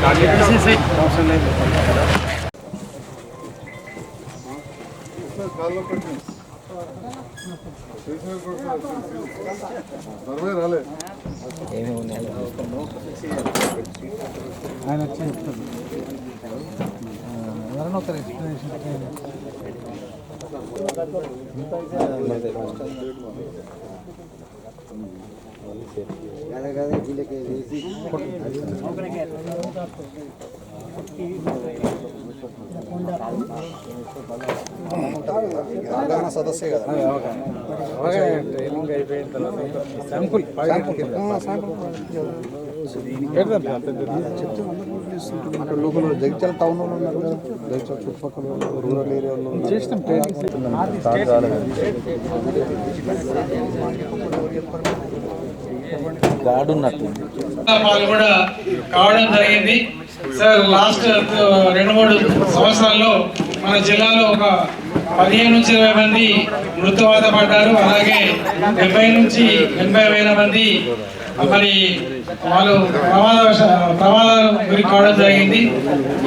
ఆయన వచ్చి చెప్తారు ఎవరైనా ఒకరు ఎక్స్ప్లెనేషన్ సదస్సే కదా ట్రైనింగ్ అయిపోయిన తర్వాత శాంపుల్ అక్కడ లోకల్ జగిత్యాల టౌన్లో ఉన్నారు కదా, జగిత్యాల చుట్టుపక్కల రూరల్ ఏరియాలో చేసినాం ట్రైనింగ్ కూడా కావడం జరిగింది. సార్ లాస్ట్ 2-3 సంవత్సరాల్లో మన జిల్లాలో ఒక 15 నుంచి 20 మంది మృత్యువాత పడ్డారు. అలాగే 70 నుంచి 80 వేల మంది మరి వాళ్ళు ప్రమాదాలు గురి కావడం జరిగింది.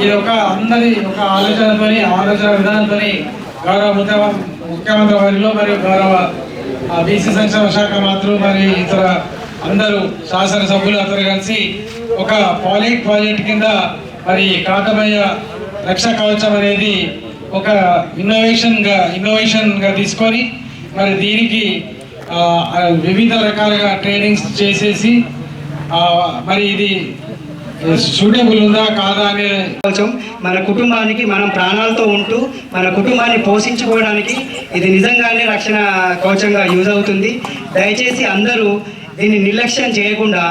ఇది అందరి ఒక ఆలోచన విధానంతో గౌరవ ముఖ్యమంత్రి వారిలో మరియు గౌరవ బీసీ సంక్షేమ శాఖ మంత్రులు మరియు ఇతర అందరూ శాసనసభ్యులు అందరూ కలిసి ఒక పైలట్ ప్రాజెక్ట్ కింద మరి కాకమయ్య రక్ష కవచం అనేది ఒక ఇన్నోవేషన్ గా తీసుకొని మరి దీనికి వివిధ రకాలుగా ట్రైనింగ్స్ చేసేసి మరి ఇది సూటబుల్ ఉందా కాదా అనే మన కుటుంబానికి మనం ప్రాణాలతో ఉంటూ మన కుటుంబాన్ని పోషించుకోవడానికి ఇది నిజంగానే రక్షణ కవచంగా యూజ్ అవుతుంది. దయచేసి అందరూ దీన్ని నిర్లక్ష్యం చేయకుండా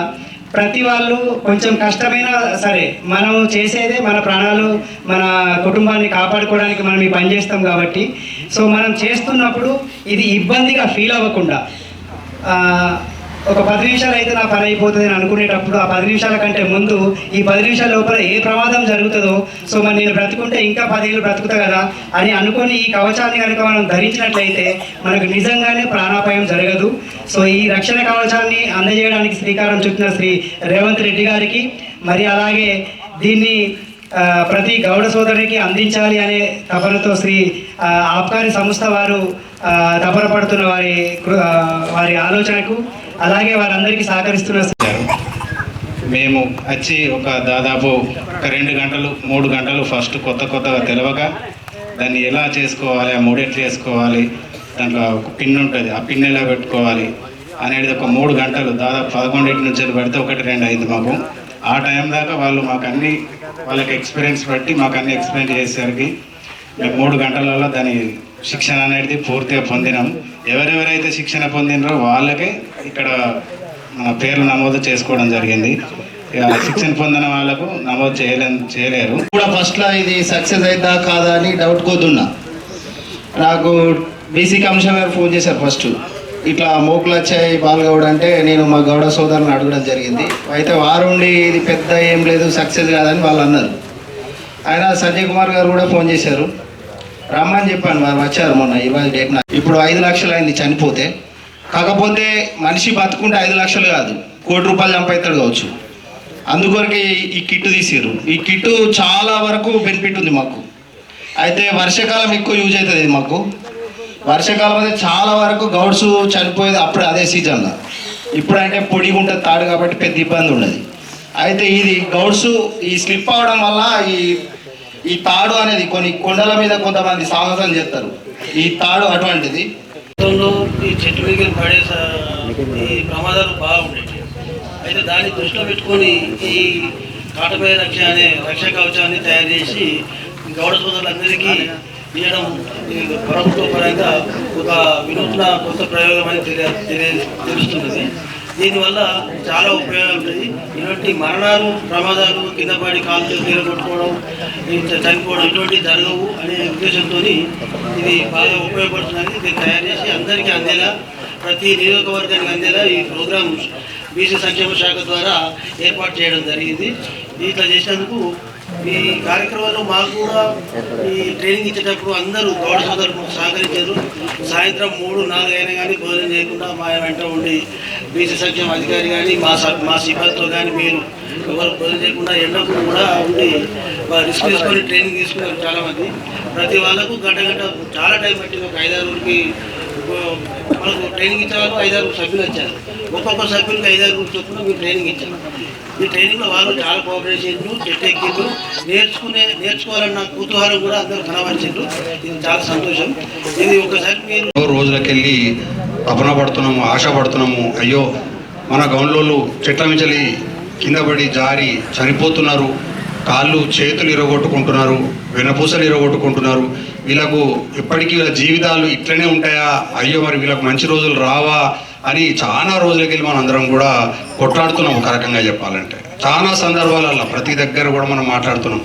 ప్రతి వాళ్ళు కొంచెం కష్టమైనా సరే మనం చేసేదే మన ప్రాణాలు మన కుటుంబాన్ని కాపాడుకోవడానికి మనం ఈ పని చేస్తాం కాబట్టి సో మనం చేస్తున్నప్పుడు ఇది ఇబ్బందిగా ఫీల్ అవ్వకుండా ఒక 10 నిమిషాలు అయితే నా పని అయిపోతుంది అని అనుకునేటప్పుడు ఆ 10 నిమిషాల కంటే ముందు ఈ 10 నిమిషాల లోపల ఏ ప్రమాదం జరుగుతుందో సో మరి నేను బ్రతుకుంటే ఇంకా 10 ఏళ్ళు బ్రతుకుతా కదా అని అనుకొని ఈ కవచాన్ని కనుక మనం ధరించినట్లయితే మనకు నిజంగానే ప్రాణాపాయం జరగదు. సో ఈ రక్షణ కవచాన్ని అందజేయడానికి శ్రీకారం చుట్టిన శ్రీ రేవంత్ రెడ్డి గారికి మరి అలాగే దీన్ని ప్రతి గౌడ సోదరునికి అందించాలి అనే తపనతో శ్రీ ఆబ్కారీ సంస్థ వారు తపన పడుతున్న వారి ఆలోచనకు అలాగే వారందరికీ సహకరిస్తున్న మేము వచ్చి దాదాపు 2 గంటలు 3 గంటలు ఫస్ట్ కొత్తగా తెలవక దాన్ని ఎలా చేసుకోవాలి, ఆ మూడెట్లు చేసుకోవాలి, దాంట్లో ఒక పిన్ ఉంటుంది, ఆ పిన్ ఎలా పెట్టుకోవాలి అనేది ఒక 3 గంటలు దాదాపు 11 నుంచి పడితే 1-2 అయింది మాకు. ఆ టైం దాకా వాళ్ళు వాళ్ళకి ఎక్స్పీరియన్స్ బట్టి మాకు అన్ని ఎక్స్ప్లెయిన్ చేసేసరికి మేము 3 గంటలలో దాని శిక్షణ అనేది పూర్తిగా పొందినాం. ఎవరెవరైతే శిక్షణ పొందినారో వాళ్ళకే ఇక్కడ మన పేర్లు నమోదు చేసుకోవడం జరిగింది. శిక్షణ పొందిన వాళ్ళకు నమోదు చేయలేరు. కూడా ఫస్ట్లో ఇది సక్సెస్ అవుతా కాదా అని డౌట్ కోతున్నా. నాకు బీసీ కమిషనర్ గారు ఫోన్ చేశారు ఫస్ట్, ఇట్లా మోకులు వచ్చాయి బాలగౌడ అంటే నేను మా గౌడ సోదరులను అడగడం జరిగింది. అయితే వారుండి ఇది పెద్ద ఏం లేదు సక్సెస్ కాదని వాళ్ళు అన్నారు. ఆయన సంజయ్ కుమార్ గారు కూడా ఫోన్ చేశారు, రమ్మని చెప్పాను. వారు వచ్చారు మొన్న 20 డేట్. ఇప్పుడు 5 లక్షలు అయింది చనిపోతే. కాకపోతే మనిషి బతుకుంటే 5 లక్షలు కాదు, 1 కోటి రూపాయలు చంపవుతాడు కావచ్చు. అందుకొరకే ఈ కిట్టు తీసారు. ఈ కిట్టు చాలా వరకు బెనిఫిట్ ఉంది మాకు. అయితే వర్షాకాలం ఎక్కువ యూజ్ అవుతుంది మాకు. వర్షాకాలం అయితే చాలా వరకు గౌడ్స్ చనిపోయేది అప్పుడు అదే సీజన్లో. ఇప్పుడంటే పొడిగా ఉంటుంది తాడు కాబట్టి పెద్ద ఇబ్బంది ఉండదు. అయితే ఇది గౌడ్స్ ఈ స్లిప్ అవడం వల్ల ఈ తాడు అనేది కొన్ని కొండల మీద కొంతమంది సాహసం చేస్తారు. ఈ తాడు అటువంటిది. ఈ చెట్టు మీద పడే ఈ ప్రమాదాలు బాగుండేవి. అయితే దాన్ని దృష్టిలో పెట్టుకొని ఈ కాటమయ్య రక్ష అనే రక్షా కవచాన్ని తయారు చేసి గౌడ సోదరులందరికీ ఇవ్వడం ప్రభుత్వ పరంగా ఒక వినూత్న కొత్త ప్రయోగం అని తెలుస్తున్నది. దీనివల్ల చాలా ఉపయోగాలు ఉంటాయి. ఇటువంటి మరణాలు ప్రమాదాలు కింద పడి కాలు నీళ్ళు కొట్టుకోవడం చనిపోవడం ఇటువంటివి జరగవు అనే ఉద్దేశంతో ఇది బాగా ఉపయోగపడుతుందని ఇది తయారు చేసి అందరికీ అందేలా ప్రతి నియోజకవర్గానికి అందేలా ఈ ప్రోగ్రాం బీసీ సంక్షేమ శాఖ ద్వారా ఏర్పాటు చేయడం జరిగింది. ఇట్లా చేసినందుకు ఈ కార్యక్రమంలో మాకు కూడా ఈ ట్రైనింగ్ ఇచ్చేటప్పుడు అందరూ గౌడ సోదరులు సహకరించారు. సాయంత్రం 3-4 అయినా కానీ భోజనం చేయకుండా మా వెంట ఉండి బీసీ సంక్షేమ అధికారి కానీ మా సిబ్బందితో కానీ మీరు ఎవరు బదులు చేయకుండా ఎండకు కూడా ఉండి రిస్క్ తీసుకొని ట్రైనింగ్ తీసుకున్నారు చాలామంది. ప్రతి వాళ్ళకు గంట చాలా టైం పట్టింది. ఒక 5-6 మనకు ట్రైనింగ్ ఇచ్చే వాళ్ళకు 5-6 సభ్యులు వచ్చారు. ఒక్కొక్క సభ్యులకు 5-6 చొప్పున మీరు ట్రైనింగ్ ఇచ్చారు. ఈ ట్రైనింగ్లో వాళ్ళు చాలా కోఆపరేషన్లు చెట్టెక్కిండ్రు నేర్చుకోవాలన్న కుతూహలం కూడా అందరూ కనబరిచిండ్రు. ఇది చాలా సంతోషం. ఇది ఒకసారి మీరు రోజులకెళ్ళి తపన పడుతున్నాము, ఆశ పడుతున్నాము. అయ్యో మన గౌన్లోళ్ళు చెట్ల మించలి కింద పడి జారి చనిపోతున్నారు, కాళ్ళు చేతులు ఇరగొట్టుకుంటున్నారు, వెనపూసలు ఇరగొట్టుకుంటున్నారు. వీళ్ళకు ఎప్పటికీ వీళ్ళ జీవితాలు ఇట్లనే ఉంటాయా, అయ్యో మరి వీళ్ళకు మంచి రోజులు రావా అని చాలా రోజులకెళ్ళి మనం అందరం కూడా కొట్లాడుతున్నాం. ఒక రకంగా చెప్పాలంటే చాలా సందర్భాలలో ప్రతి దగ్గర కూడా మనం మాట్లాడుతున్నాం.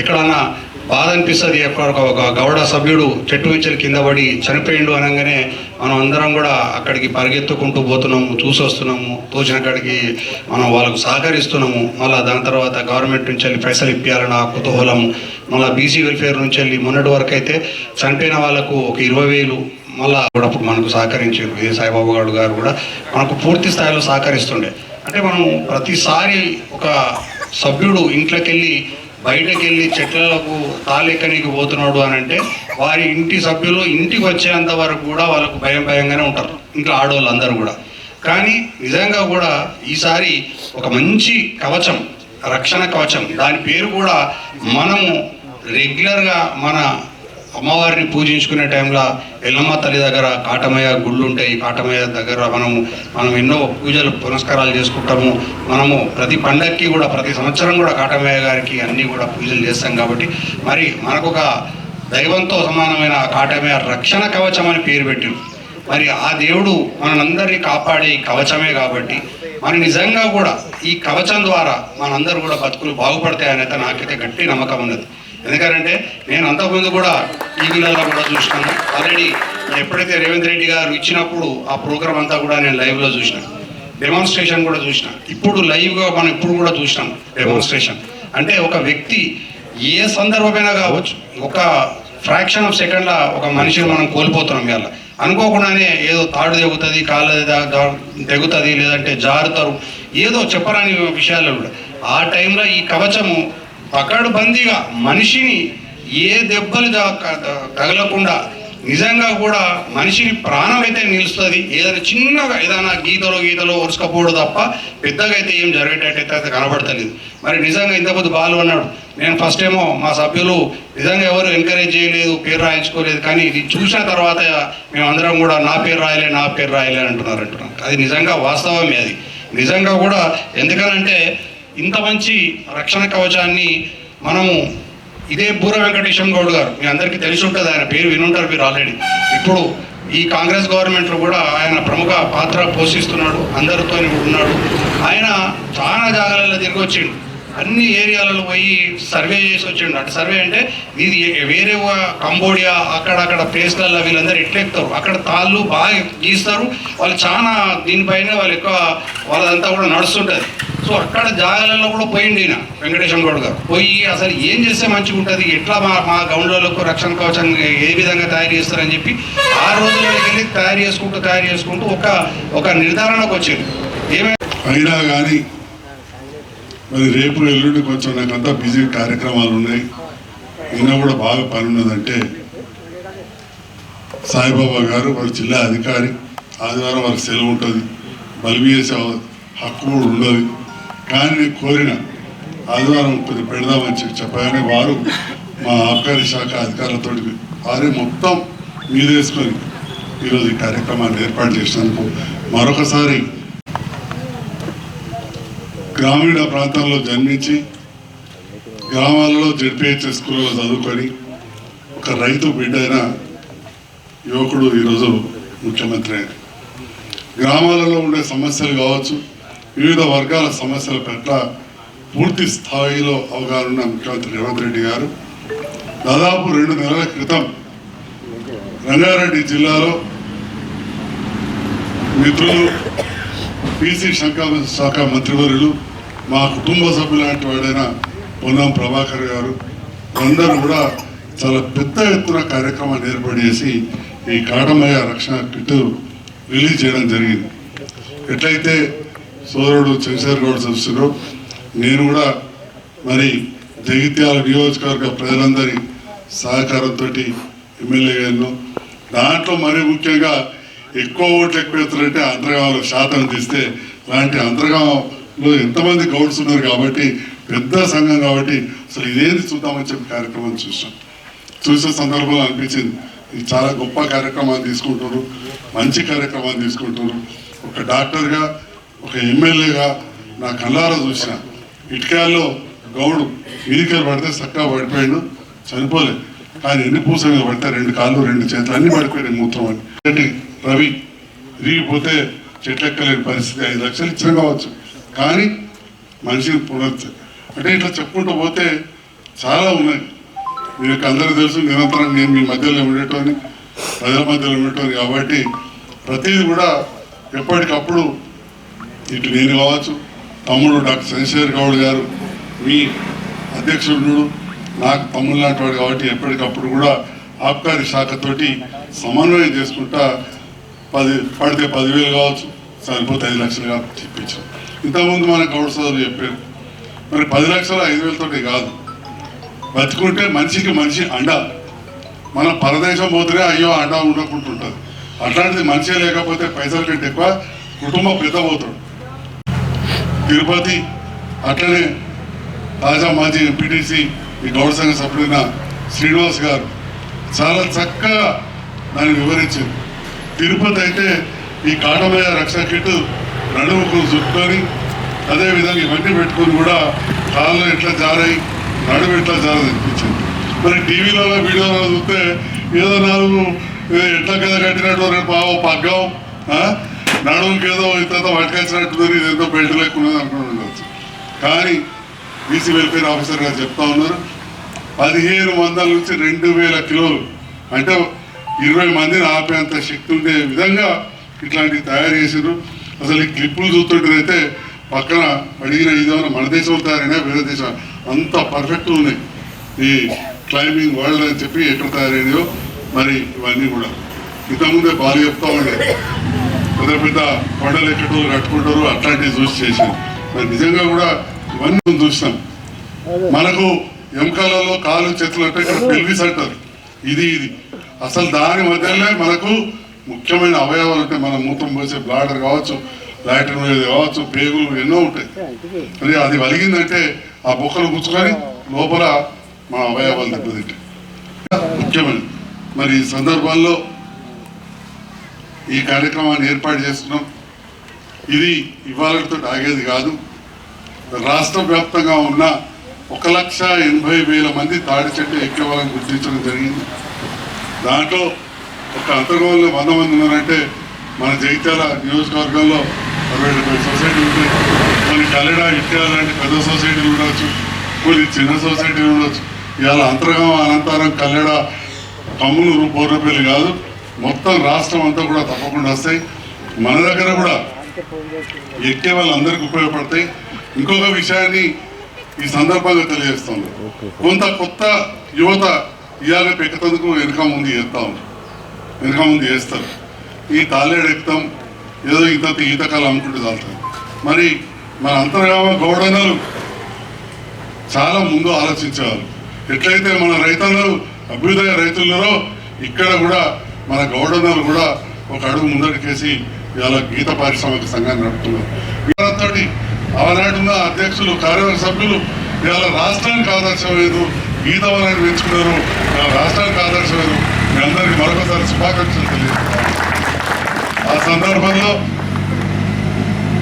ఎక్కడన్నా బాధ అనిపిస్తుంది. ఒక గౌడ సభ్యుడు చెట్టు మించలు కింద పడి చనిపోయిండు అనగానే మనం అందరం కూడా అక్కడికి పరిగెత్తుకుంటూ పోతున్నాము, చూసి వస్తున్నాము, తోచిన కాడికి మనం వాళ్ళకు సహకరిస్తున్నాము. మళ్ళీ దాని తర్వాత గవర్నమెంట్ నుంచి వెళ్ళి పైసలు ఇప్పించాలని ఆ కుతూహలము. మళ్ళీ బీసీ వెల్ఫేర్ నుంచి వెళ్ళి మొన్నటి వరకు అయితే చనిపోయిన వాళ్ళకు ఒక 20,000 మళ్ళీ కూడా అప్పుడు మనకు సహకరించారు. ఏ సాయిబాబు గారు కూడా మనకు పూర్తి స్థాయిలో సహకరిస్తుండే. అంటే మనం ప్రతిసారి ఒక సభ్యుడు ఇంట్లోకి వెళ్ళి బయటకు వెళ్ళి చెట్లకు తాళెక్కనికి పోతున్నాడు అని అంటే వారి ఇంటి సభ్యులు ఇంటికి వచ్చేంత వరకు కూడా వాళ్ళకు భయంగానే ఉంటారు, ఇంట్లో ఆడవాళ్ళు అందరూ కూడా. కానీ నిజంగా కూడా ఈసారి ఒక మంచి కవచం, రక్షణ కవచం, దాని పేరు కూడా మనము రెగ్యులర్గా మన అమ్మవారిని పూజించుకునే టైంలో ఎల్లమ్మ తల్లి దగ్గర కాటమయ్య గుళ్ళు ఉంటాయి. కాటమయ్య దగ్గర మనం ఎన్నో పూజలు పునస్కారాలు చేసుకుంటాము. మనము ప్రతి పండగకి కూడా ప్రతి సంవత్సరం కూడా కాటమయ్య గారికి అన్నీ కూడా పూజలు చేస్తాం. కాబట్టి మరి మనకు ఒక దైవంతో సమానమైన కాటమయ్య రక్షణ కవచం అని పేరు పెట్టింది. మరి ఆ దేవుడు మనందరినీ కాపాడే కవచమే. కాబట్టి మరి నిజంగా కూడా ఈ కవచం ద్వారా మనందరూ కూడా బతుకులు బాగుపడతాయనైతే నాకైతే గట్టి నమ్మకం ఉన్నది. ఎందుకంటే నేను అంతకుముందు కూడా టీవీలలో కూడా చూసినాను. ఆల్రెడీ ఎప్పుడైతే రేవంత్ రెడ్డి గారు ఇచ్చినప్పుడు ఆ ప్రోగ్రామ్ అంతా కూడా నేను లైవ్లో చూసినాను. డెమాన్స్ట్రేషన్ కూడా చూసిన. ఇప్పుడు లైవ్గా మనం ఇప్పుడు కూడా చూసినాం డెమాన్స్ట్రేషన్. అంటే ఒక వ్యక్తి ఏ సందర్భమైనా కావచ్చు, ఒక ఫ్రాక్షన్ ఆఫ్ సెకండ్లో ఒక మనిషిని మనం కోల్పోతున్నాం. ఇవాళ అనుకోకుండానే ఏదో తాడు తెగుతుంది, కాళ్ళ తెగుతుంది, లేదంటే జారుతారు, ఏదో చెప్పరాని విషయాలు కూడా. ఆ టైంలో ఈ కవచము పకడ్బందీగా మనిషిని ఏ దెబ్బలు తగలకుండా నిజంగా కూడా మనిషిని ప్రాణం అయితే నిలుస్తుంది. ఏదైనా చిన్నగా ఏదైనా గీతలో ఒరుసుకపోవడం తప్ప పెద్దగా అయితే ఏం జరిగేటట్టయితే కనబడతలేదు. మరి నిజంగా ఇంతకుముందు బాలు అన్నాడు, నేను ఫస్ట్ ఏమో మా సభ్యులు నిజంగా ఎవరు ఎంకరేజ్ చేయలేదు, పేరు రాయించుకోలేదు. కానీ ఇది చూసిన తర్వాత మేమందరం కూడా నా పేరు రాయలే అంటున్నారు. అది నిజంగా వాస్తవమే. అది నిజంగా కూడా ఎందుకనంటే ఇంత మంచి రక్షణ కవచాన్ని మనము ఇదే బూర వెంకటేశం గౌడ్ గారు, మీ అందరికీ తెలిసి ఉంటుంది, ఆయన పేరు వినుంటారు మీరు ఆల్రెడీ. ఇప్పుడు ఈ కాంగ్రెస్ గవర్నమెంట్లో కూడా ఆయన ప్రముఖ పాత్ర పోషిస్తున్నాడు, అందరితో ఉన్నాడు. ఆయన చాలా జాగాలలో తిరిగి వచ్చిండు, అన్ని ఏరియాలలో పోయి సర్వే చేసి వచ్చిండు. అంటే సర్వే అంటే ఇది వేరే కంబోడియా అక్కడక్కడ ప్లేస్లలో వీళ్ళందరూ ఎట్లెక్కుతారు, అక్కడ తాళ్ళు బాగా గీస్తారు వాళ్ళు. చాలా దీనిపైన వాళ్ళు ఎక్కువ వాళ్ళదంతా కూడా నడుస్తుంటుంది. సో అక్కడ జాగాలలో కూడా పోయింది ఈయన వెంకటేశం గౌడ్ గారు. పోయి అసలు ఏం చేస్తే మంచిగా ఉంటుంది, ఎట్లా మా గౌండ్లకు రక్షణ కవచం ఏ విధంగా తయారు చేస్తారని చెప్పి ఆ రోజుల్లోకి వెళ్ళి తయారు చేసుకుంటూ ఒక నిర్ధారణకు వచ్చింది. అయినా కానీ మరి రేపు ఎల్లుండి కొంచెం నాకంతా బిజీ కార్యక్రమాలు ఉన్నాయి. ఈయన కూడా బాగా పని ఉన్నదంటే సాయిబాబా గారు వాళ్ళ జిల్లా అధికారి, ఆదివారం వాళ్ళకి సెలవు ఉంటుంది, బల్బీ చేసే హక్కు కూడా ఉండదు. కానీ నేను కోరిన ఆదివారం కొద్దిగా పెడదామని చెప్పగానే వారు మా ఆబ్కారీ శాఖ అధికారులతో వారే మొత్తం మీదేసుకొని ఈరోజు ఈ కార్యక్రమాన్ని ఏర్పాటు చేసినందుకు మరొకసారి గ్రామీణ ప్రాంతాల్లో జన్మించి గ్రామాలలో జెడ్పీహెచ్ఎస్ స్కూల్లో చదువుకొని ఒక రైతు బిడ్డైన యువకుడు ఈరోజు ముఖ్యమంత్రి అయ్యారు. గ్రామాలలో ఉండే సమస్యలు కావచ్చు, వివిధ వర్గాల సమస్యల పట్ల పూర్తి స్థాయిలో అవగాహన ఉన్న ముఖ్యమంత్రి రేవంత్ రెడ్డి గారు దాదాపు 2 నెలల క్రితం రంగారెడ్డి జిల్లాలో మిత్రులు బీసీ శాఖ మంత్రివర్యులు, మా కుటుంబ సభ్యులాంటి వాడైన పొన్నం ప్రభాకర్ గారు అందరూ కూడా చాలా పెద్ద ఎత్తున కార్యక్రమాన్ని ఏర్పాటు చేసి ఈ కాటమయ్య రక్షణ కిట్ రిలీజ్ చేయడం జరిగింది. ఎట్లయితే సోదరుడు చంద్రశేఖర్ గౌడ్ చూస్తున్నారో నేను కూడా మరి జగిత్యాల నియోజకవర్గ ప్రజలందరి సహకారంతో ఎమ్మెల్యే గారు దాంట్లో మరీ ముఖ్యంగా ఎక్కువ ఓట్లు ఎక్కువ ఎత్తారంటే అంతర్గామంలో శాతం తీస్తే అలాంటి అంతర్గామంలో ఎంతమంది గౌడ్స్ ఉన్నారు కాబట్టి పెద్ద సంఘం కాబట్టి అసలు ఇదేంటి చూద్దామని చెప్పి కార్యక్రమం చూసిన సందర్భంలో అనిపించింది ఇది చాలా గొప్ప కార్యక్రమాన్ని తీసుకుంటున్నారు, మంచి కార్యక్రమాన్ని తీసుకుంటున్నారు. ఒక డాక్టర్గా ఒక ఎమ్మెల్యేగా నా కళ్ళారా చూసిన ఇటుకాల్లో గౌడు మీదికలు పడితే చక్కగా పడిపోయాడు, చనిపోలేదు. కానీ ఎన్ని పూసల మీద పడితే 2 కాళ్ళు 2 చేతులు అన్ని పడిపోయాయి మూత్రం అని. రవి విరిగిపోతే చెట్లెక్కలేని పరిస్థితి 5 లక్షలు ఇచ్చిన కావచ్చు, కానీ మనిషిని పునర్చు అంటే ఇట్లా చెప్పుకుంటూ పోతే చాలా ఉన్నాయి. మీకు అందరూ తెలుసు నిరంతరం నేను మీ మధ్యలో ఉండేటోని, ప్రజల మధ్యలో ఉండేటోని కాబట్టి ప్రతిదీ కూడా ఎప్పటికప్పుడు ఇటు నేను కావచ్చు, తమ్ముడు డాక్టర్ చంద్రశేఖర్ గౌడ్ గారు మీ అధ్యక్షుడు నాకు తమ్ముడు లాంటి వాడు కాబట్టి ఎప్పటికప్పుడు కూడా ఆబ్కారీ శాఖతోటి సమన్వయం చేసుకుంటా పడితే 10,000 కావచ్చు, సరిపోతే 5 లక్షలు కావచ్చు చెప్పించాం. ఇంతకుముందు మన గౌడ్ సోదరులు చెప్పారు. మరి 10 లక్షలు 5,000 తోటి కాదు, బతుకుంటే మనిషికి మనిషి అండ. మన పరదేశం పోతేనే అయ్యో అండ ఉండకుంటుంటుంది. అట్లాంటిది మనిషే లేకపోతే పైసల కంటే ఎక్కువ కుటుంబం పెద్ద పోతాడు. తిరుపతి అట్లనే తాజా మాజీ ఎంపీటీసీ ఈ గౌడ సంఘ సభ్యుడైన శ్రీనివాస్ గారు చాలా చక్కగా దాన్ని వివరించింది. తిరుపతి అయితే ఈ కాటమయ్య రక్షణ కిట్ నడుముకు చుట్టుకొని అదేవిధంగా ఇవన్నీ పెట్టుకొని కూడా కాళ్ళు ఎట్లా జారాయి, నడుము ఎట్లా జారది అనిపించింది. మరి టీవీలో వీడియోలో చూస్తే ఏదో 4 ఎట్లా కదా కట్టినట్టు రేపు పగ్గం నడుముకి ఏదో ఇంత పట్టుకొచ్చినట్టు ఇదేదో బెల్ట్ లేకున్నది అనుకుని ఉండవచ్చు. కానీ బీసీ వెల్ఫేర్ ఆఫీసర్ గారు చెప్తా ఉన్నారు 1,500 నుంచి 2,000 కిలోలు అంటే 20 మందిని ఆపేంత శక్తి ఉండే విధంగా ఇట్లాంటివి తయారు చేసారు. అసలు ఈ క్లిప్పులు చూస్తుంటేనైతే పక్కన అడిగిన ఇదేమన్నా మన దేశంలో తయారైనా వేరే దేశం అంత పర్ఫెక్ట్ ఉన్నాయి. ఈ క్లైంబింగ్ వరల్డ్ అని చెప్పి ఎక్కడ తయారైనాయో మరి ఇవన్నీ కూడా ఇంతకుముందే బాగా చెప్తా ఉండే పెద్ద పెద్ద కొండలు ఎక్కటోళ్ళు కట్టుకుంటారు అట్లాంటివి చూసి చేశారు. మరి నిజంగా కూడా ఇవన్నీ చూసినాం. మనకు ఎముకలలో కాలు చేతులు అంటే ఇక్కడ పెల్విస్ అంటారు, ఇది అసలు దాని మధ్యలో మనకు ముఖ్యమైన అవయవాలు ఉంటాయి. మన మూత్రం పోసే బ్లాడర్ కావచ్చు, లాటరీన్ కావచ్చు, పేగులు ఎన్నో ఉంటాయి. మరి అది వలిగిందంటే ఆ బొక్కలు గుచ్చుకొని లోపల మా అవయవాలు దెబ్బతింటాయి. ముఖ్యమైన మరి ఈ సందర్భంలో ఈ కార్యక్రమాన్ని ఏర్పాటు చేస్తున్నాం. ఇది ఇవాళతో ఆగేది కాదు. రాష్ట్ర వ్యాప్తంగా ఉన్న 1,80,000 మంది తాడి చెట్టు ఎక్కేవాళ్ళని గుర్తించడం జరిగింది. దాంట్లో ఒక అంతర్గంలో 100 మంది ఉన్నారంటే మన జగిత్యాల నియోజకవర్గంలో 60-70 సొసైటీలు ఉంటాయి. కొన్ని కల్లెడ ఇటుక లాంటి పెద్ద సొసైటీలు ఉండవచ్చు, కొన్ని చిన్న సొసైటీలు ఉండవచ్చు. ఇవాళ అంతర్గం, అనంతరం, కల్లెడ, కమ్మునూరు, పౌర్ణపల్లి కాదు మొత్తం రాష్ట్రం అంతా కూడా తప్పకుండా వస్తాయి. మన దగ్గర కూడా ఎక్కే వాళ్ళందరికీ ఉపయోగపడతాయి. ఇంకొక విషయాన్ని ఈ సందర్భంగా తెలియజేస్తుంది. కొంత కొత్త యువత ఇవాళ పెక్కతందుకు వెనక ముందు చేస్తారు. ఈ తాళేడు ఎక్కుతాం ఏదో ఈతకాలు అమ్ముకుంటే చాలుతుంది. మరి మన అంతర్గామ గౌడన్నలు చాలా ముందు ఆలోచించేవారు. ఎట్లయితే మన రైతన్నలు అభ్యుదయ రైతులలో ఇక్కడ కూడా మన గౌడన్నలు కూడా ఒక అడుగు ముందడికేసి ఇవాళ గీత పారిశ్రామిక సంఘాన్ని నడుపుతున్నారు. వీళ్ళతో ఆనాడున్న అధ్యక్షులు, కార్యవర్గ సభ్యులు ఇవాళ రాష్ట్రానికి ఆదర్శమయ్యారు, గీత వనాన్ని పెంచుకున్నారు, రాష్ట్రానికి ఆదర్శమయ్యారు. మీ అందరికీ మరొకసారి శుభాకాంక్షలు తెలియజేస్తున్నారు. ఆ సందర్భంలో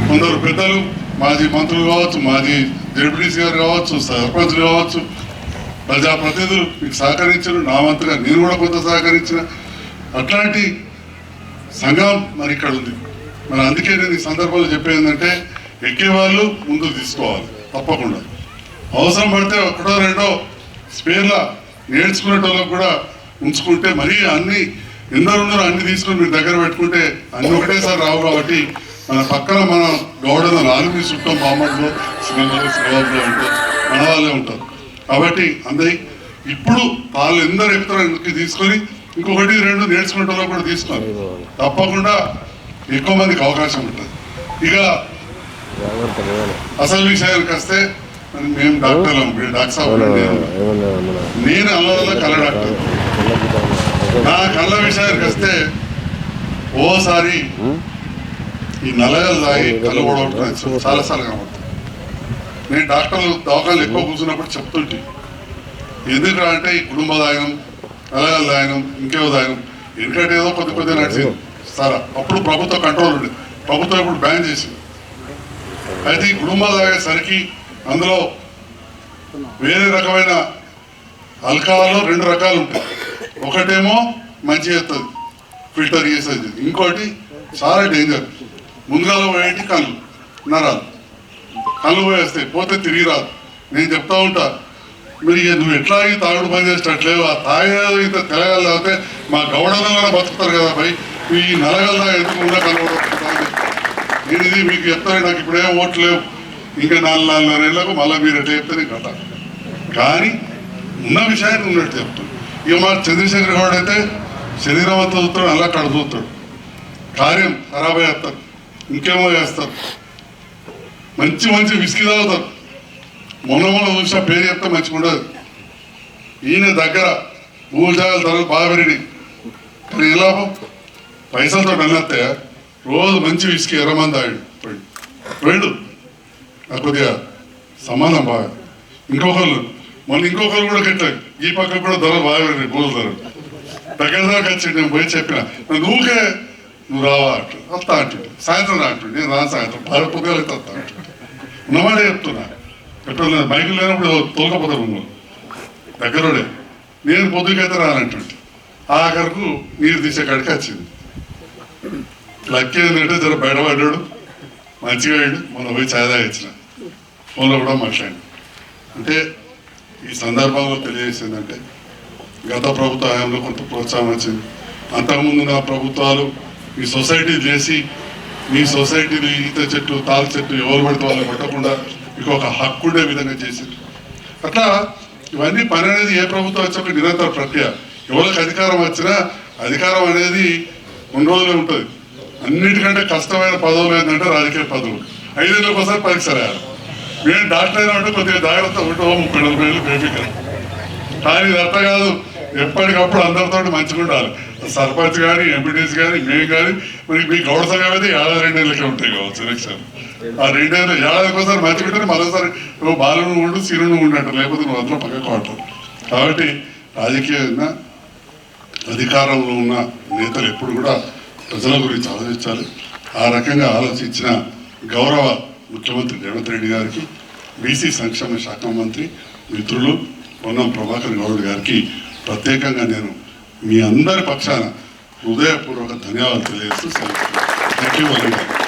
కొందరు పెద్దలు, మాజీ మంత్రులు కావచ్చు, మాజీ జెడ్పీటీసీ గారు కావచ్చు, సర్పంచ్లు కావచ్చు, ప్రజాప్రతినిధులు మీకు సహకరించారు. నా వంతుగా నేను కూడా కొంత సహకరించిన అట్లాంటి సంఘం మరి ఇక్కడ ఉంది. మరి అందుకే నేను ఈ సందర్భంలో చెప్పేది ఏంటంటే ఎక్కేవాళ్ళు ముందు తీసుకోవాలి తప్పకుండా. అవసరం పడితే 1-2 స్పేర్ల నేర్చుకునేటోళ్ళకు కూడా ఉంచుకుంటే మరీ అన్ని ఎందరున్నారో అన్ని తీసుకొని మీరు దగ్గర పెట్టుకుంటే అన్ని ఒకటేసారి రావు. కాబట్టి మన పక్కన మన గౌడన 4 చుట్టం బామ్మడిలో, శ్రీలంకలో, శ్రీవాబులో ఉంటారు, మన వాళ్ళే ఉంటారు. కాబట్టి అందరి ఇప్పుడు వాళ్ళు ఎందరు ఎక్కుతారో తీసుకొని 1-2 నేర్చుకునే వాళ్ళకు కూడా తీసుకోవాలి. తప్పకుండా ఎక్కువ మందికి అవకాశం ఉంటుంది. ఇక అసలు విషయానికి వస్తే మేము డాక్టర్లం, డాక్టర్ సాబ్ నేను అల్లవల్ల కళ్ళ డాక్టర్. నా కళ్ళ విషయానికి వస్తే ఓసారి ఈ నల్లగలు తాగి కళ్ళు ఓడగొట్టుకుని చాలాసార్లు కనబడుతుంది. నేను డాక్టర్లు దవాఖాలు ఎక్కువ కూర్చున్నప్పుడు చెప్తుంటే ఎందుకు అంటే ఈ కుటుంబ దాయనం, నల్లగలు దాయనం, ఇంకేవో దాయనం ఎందుకంటే ఏదో కొద్ది నడిచింది సారా. అప్పుడు ప్రభుత్వ కంట్రోల్ ఉండేది, ప్రభుత్వం ఇప్పుడు బ్యాన్ చేసింది. అయితే ఈ కుటుంబాలు తాగేసరికి అందులో వేరే రకమైన ఆల్కహాల్లో 2 రకాలు ఉంటాయి. ఒకటేమో మంచి చేస్తుంది, ఫిల్టర్ చేసేది. ఇంకోటి చాలా డేంజర్, ముందుగా పోయేటి కళ్ళు, నరాలు కళ్ళు పోయేస్తాయి, పోతే తిరిగి రాదు. నేను చెప్తా ఉంటా, మీరు నువ్వు ఎట్లా ఈ తాగుడు పని చేసేటట్లేవు, ఆ తాగేది ఇంత తెలగలు తాగితే మా గౌడనగా బతుకుతారు కదా భయ్, ఈ నలగల్లా ఎందుకు ఉన్న కనబడుతుంది. నేను ఇది మీకు చెప్తాను, నాకు ఇప్పుడేం ఓట్లు లేవు, ఇంకా 4 ఏళ్లకు మళ్ళీ మీరు ఎట్లా చెప్తే నేను కట్ట. కానీ ఉన్న విషయాన్ని ఉన్నట్టు చెప్తాను. ఇక మా చంద్రశేఖర్ గౌడ్ అయితే శరీరం అంతా చూస్తాడు, అలా కడ చూస్తాడు, కార్యం ఖరాబ్ చేస్తారు, ఇంకేమో చేస్తారు. మంచి విస్కీ తాగుతారు. మొన్న చూసా పేరు చెప్తే మంచిగా ఉండదు. ఈయన దగ్గర భూములు జాగాల ధరలు బాగా పెరిగినాయి. కానీ ఏ లాభం, పైసలతో అన్నస్తే రోజు మంచి విస్కీ 20 మంది తాగాడు పోయాడు. నాకు కొద్దిగా సంబంధం బాగా. ఇంకొకరు కూడా కట్టాడు, ఈ పక్క కూడా ధరలు బాగా పెరిగినాయి, భూముల ధరలు దగ్గర దాకా వచ్చి నేను పోయి చెప్పిన, నువ్వు రావా అంటు వస్తా అంటుంటే, సాయంత్రం రా అంటుండే, నేను రాను సాయంత్రం 10 పొద్దులు అయితే వస్తా అంటుంటే. ఉన్నమాటే చెప్తున్నా, ఎప్పుడు బైకులు లేనప్పుడు తోలకపోతారు మమ్మల్ని దగ్గరుడే. నేను పొద్దుకైతే రానంటుంటే ఆఖరకు నీరు తీసే కాడికి వచ్చింది. లక్కీ ఏంటంటే జర బయటపడ్డాడు, మంచిగా అయ్యాడు. మొన్న పోయి ఛాయ్ ఇచ్చిన, ఫోన్లో కూడా మాట్లాడి. అంటే ఈ సందర్భంలో తెలియజేసిందంటే గత ప్రభుత్వ హయాంలో కొంత ప్రోత్సాహం వచ్చింది. అంతకుముందు నా ప్రభుత్వాలు ఈ సొసైటీ చేసి మీ సొసైటీని ఈత చెట్టు, తాళ చెట్టు ఎవరు పడితే వాళ్ళు పెట్టకుండా మీకు ఒక హక్కు ఉండే విధంగా చేసింది. అట్లా ఇవన్నీ పని అనేది ఏ ప్రభుత్వం వచ్చాక నిరంతర ప్రక్రియ. ఎవరికి అధికారం వచ్చినా అధికారం అనేది 2 రోజులే ఉంటుంది. అన్నిటికంటే కష్టమైన పదవులు ఏంటంటే రాజకీయ పదవులు. 5 ఏళ్ళకి ఒకసారి పరీక్ష రాయాలి. మేము డాక్టర్ అయినా అంటే కొద్దిగా జాగ్రత్త ఉంటే 30-40 ఏళ్ళు బేబీకి. కానీ ఇది అర్థం కాదు, ఎప్పటికప్పుడు అందరితో మంచిగా ఉండాలి. సర్పంచ్ కానీ, ఎంపీటీసీ కానీ, మేము కానీ. మరి మీ గౌడ సంఘం అయితే 2 ఏళ్ళకే ఉంటాయి కావచ్చు ఎలక్షన్. ఆ 2 ఏళ్ళు ఏడాదికి ఒకసారి మంచిగా ఉంటే మరోసారి నువ్వు బాలను ఉండు, సీనును ఉండంట, లేకపోతే నువ్వు అందులో పక్కకు వాడతావు. కాబట్టి రాజకీయంగా అధికారంలో ఉన్న నేతలు ఎప్పుడు కూడా ప్రజల గురించి ఆలోచించాలి. ఆ రకంగా ఆలోచించిన గౌరవ ముఖ్యమంత్రి రేవంత్ రెడ్డి గారికి, బీసీ సంక్షేమ శాఖ మంత్రి మిత్రులు పొన్నం ప్రభాకర్ గౌడ్ గారికి ప్రత్యేకంగా నేను మీ అందరి పక్షాన హృదయపూర్వక ధన్యవాదాలు తెలియజేస్తూ థ్యాంక్ యూ.